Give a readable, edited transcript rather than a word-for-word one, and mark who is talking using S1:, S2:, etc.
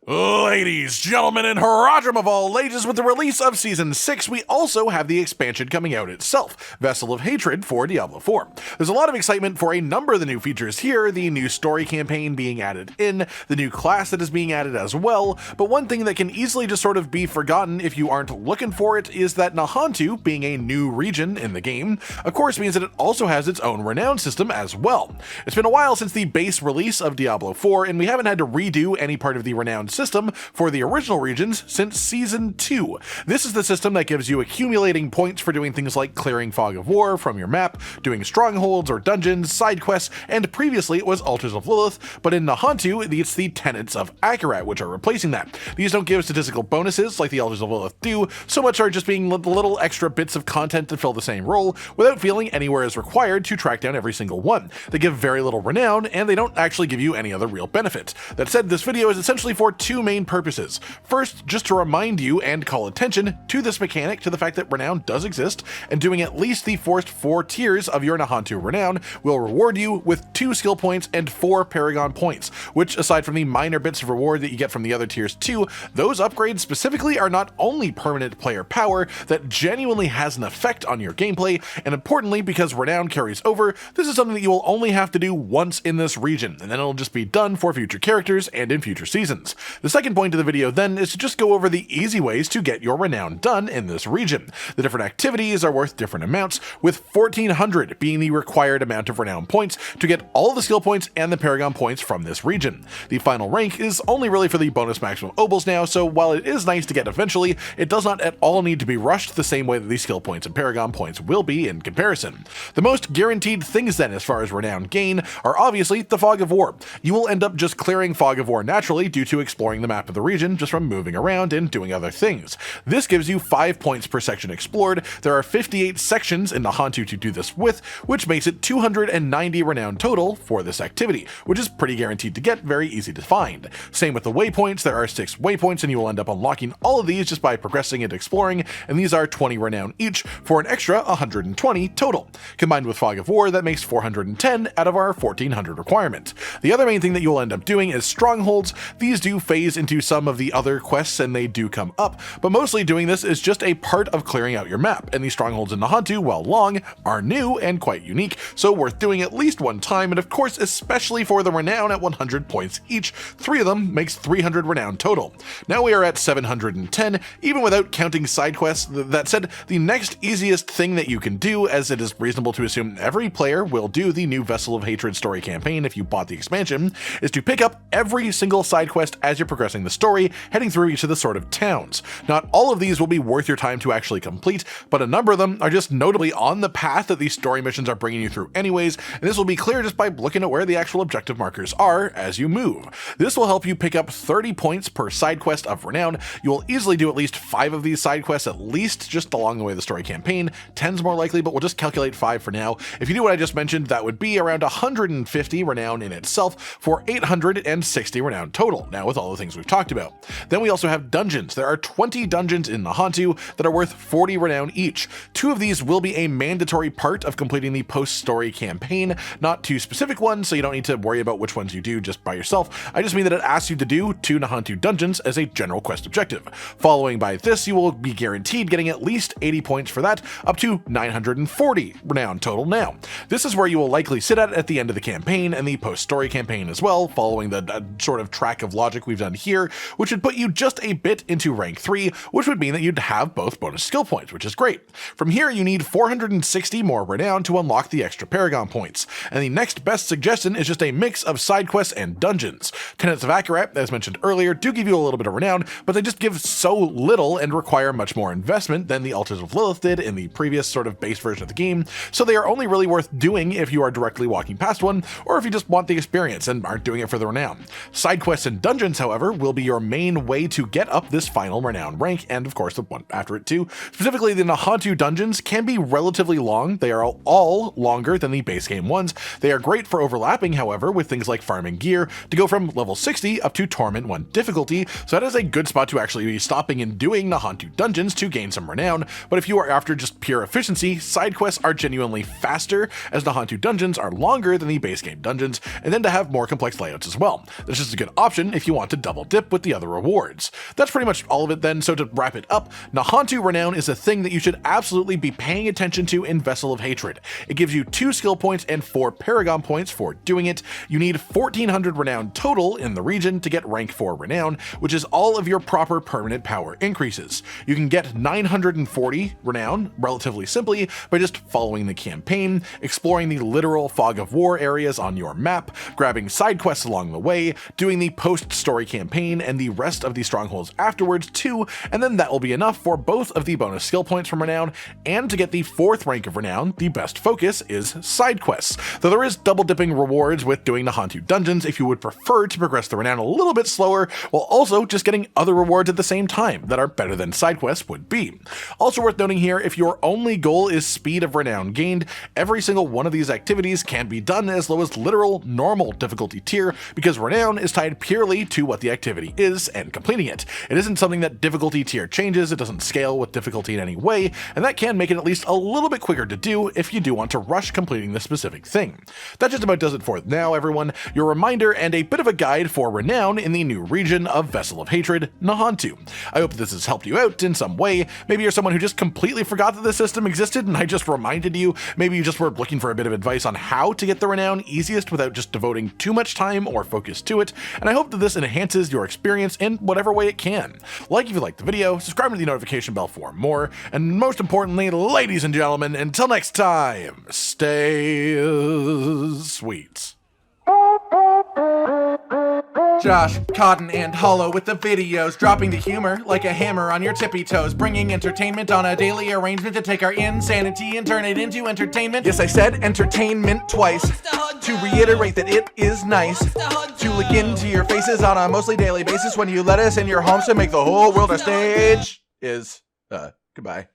S1: Ladies, gentlemen, and Haradrim of all ages, with the release of Season 6, we also have the expansion coming out itself, Vessel of Hatred for Diablo 4. There's a lot of excitement for a number of the new features here, the new story campaign being added in, the new class that is being added as well, but one thing that can easily just sort of be forgotten if you aren't looking for it is that Nahantu, being a new region in the game, of course means that it also has its own renown system as well. It's been a while since the base release of Diablo 4, and we haven't had to redo any part of the renown system for the original regions since Season 2. This is the system that gives you accumulating points for doing things like clearing Fog of War from your map, doing strongholds or dungeons, side quests, and previously it was Altars of Lilith, but in Nahantu it's the tenets of Akarat which are replacing that. These don't give statistical bonuses like the Altars of Lilith do, so much are just being little extra bits of content to fill the same role without feeling anywhere as required to track down every single one. They give very little renown, and they don't actually give you any other real benefits. That said, this video is essentially for two main purposes. First, just to remind you and call attention to this mechanic, to the fact that renown does exist, and doing at least the first 4 tiers of your Nahantu Renown will reward you with 2 skill points and 4 Paragon points, which, aside from the minor bits of reward that you get from the other tiers too, those upgrades specifically are not only permanent player power that genuinely has an effect on your gameplay, and importantly, because renown carries over, this is something that you will only have to do once in this region, and then it'll just be done for future characters and in future seasons. The second point of the video then is to just go over the easy ways to get your renown done in this region. The different activities are worth different amounts, with 1400 being the required amount of renown points to get all the skill points and the Paragon points from this region. The final rank is only really for the bonus maximum opals now, so while it is nice to get eventually, it does not at all need to be rushed the same way that the skill points and Paragon points will be in comparison. The most guaranteed things then as far as renown gain are obviously the Fog of War. You will end up just clearing Fog of War naturally due to exploring the map of the region just from moving around and doing other things. This gives you 5 points per section explored. There are 58 sections in Nahantu to do this with, which makes it 290 renown total for this activity, which is pretty guaranteed to get, very easy to find. Same with the waypoints, there are 6 waypoints and you will end up unlocking all of these just by progressing and exploring, and these are 20 renown each for an extra 120 total. Combined with Fog of War, that makes 410 out of our 1400 requirement. The other main thing that you'll end up doing is strongholds. These do phase into some of the other quests and they do come up, but mostly doing this is just a part of clearing out your map, and the strongholds in Nahantu, while long, are new and quite unique, so worth doing at least one time, and of course especially for the renown at 100 points each. 3 of them makes 300 renown total. Now we are at 710, even without counting side quests. That said, the next easiest thing that you can do, as it is reasonable to assume every player will do the new Vessel of Hatred story campaign if you bought the expansion, is to pick up every single side quest as you're progressing the story, heading through each of the sort of towns. Not all of these will be worth your time to actually complete, but a number of them are just notably on the path that these story missions are bringing you through anyways, and this will be clear just by looking at where the actual objective markers are as you move. This will help you pick up 30 points per side quest of renown. You will easily do at least 5 of these side quests at least just along the way of the story campaign. 10's more likely, but we'll just calculate 5 for now. If you do what I just mentioned, that would be around 150 renown in itself for 860 renown total, now with all the things we've talked about. Then we also have dungeons. There are 20 dungeons in Nahantu that are worth 40 renown each. 2 of these will be a mandatory part of completing the post-story campaign, not 2 specific ones, so you don't need to worry about which ones you do just by yourself. I just mean that it asks you to do 2 Nahantu dungeons as a general quest objective. Following by this, you will be guaranteed getting at least 80 points for that, up to 940 renown total now. This is where you will likely sit at the end of the campaign and the post-story campaign as well, following the sort of track of logic we've done here, which would put you just a bit into rank 3, which would mean that you'd have both bonus skill points, which is great. From here, you need 460 more renown to unlock the extra Paragon points, and the next best suggestion is just a mix of side quests and dungeons. Tenets of Akarat, as mentioned earlier, do give you a little bit of renown, but they just give so little and require much more investment than the Altars of Lilith did in the previous sort of base version of the game, so they are only really worth doing if you are directly walking past one, or if you just want the experience and aren't doing it for the renown. Side quests and dungeons, however, will be your main way to get up this final renown rank, and of course the one after it too. Specifically, the Nahantu dungeons can be relatively long. They are all longer than the base game ones. They are great for overlapping, however, with things like farming gear to go from level 60 up to Torment 1 difficulty, so that is a good spot to actually be stopping and doing Nahantu dungeons to gain some renown. But if you are after just pure efficiency, side quests are genuinely faster, as Nahantu dungeons are longer than the base game dungeons, and then to have more complex layouts as well. This is a good option if you want to double dip equip with the other rewards. That's pretty much all of it then, so to wrap it up, Nahantu Renown is a thing that you should absolutely be paying attention to in Vessel of Hatred. It gives you 2 skill points and 4 Paragon points for doing it. You need 1400 Renown total in the region to get rank 4 Renown, which is all of your proper permanent power increases. You can get 940 Renown relatively simply by just following the campaign, exploring the literal fog of war areas on your map, grabbing side quests along the way, doing the post-story campaign and the rest of the strongholds afterwards too, and then that will be enough for both of the bonus skill points from Renown, and to get the 4th rank of Renown, the best focus is side quests, though there is double dipping rewards with doing Nahantu dungeons if you would prefer to progress the Renown a little bit slower, while also just getting other rewards at the same time that are better than side quests would be. Also worth noting here, if your only goal is speed of Renown gained, every single one of these activities can be done as low as literal normal difficulty tier, because Renown is tied purely to what the activity is and completing it. It isn't something that difficulty tier changes, it doesn't scale with difficulty in any way, and that can make it at least a little bit quicker to do if you do want to rush completing this specific thing. That just about does it for now, everyone. Your reminder and a bit of a guide for Renown in the new region of Vessel of Hatred, Nahantu. I hope this has helped you out in some way. Maybe you're someone who just completely forgot that this system existed and I just reminded you. Maybe you just were looking for a bit of advice on how to get the Renown easiest without just devoting too much time or focus to it, and I hope that this enhances your experience in whatever way it can. Like if you liked the video, subscribe to the notification bell for more, and most importantly, ladies and gentlemen, until next time, stay sweet.
S2: Josh, Cotton, and Hollow with the videos, dropping the humor like a hammer on your tippy toes, bringing entertainment on a daily arrangement to take our insanity and turn it into entertainment. Yes, I said entertainment twice, to reiterate that it is nice to look into your faces on a mostly daily basis when you let us in your homes to make the whole world a stage. Goodbye.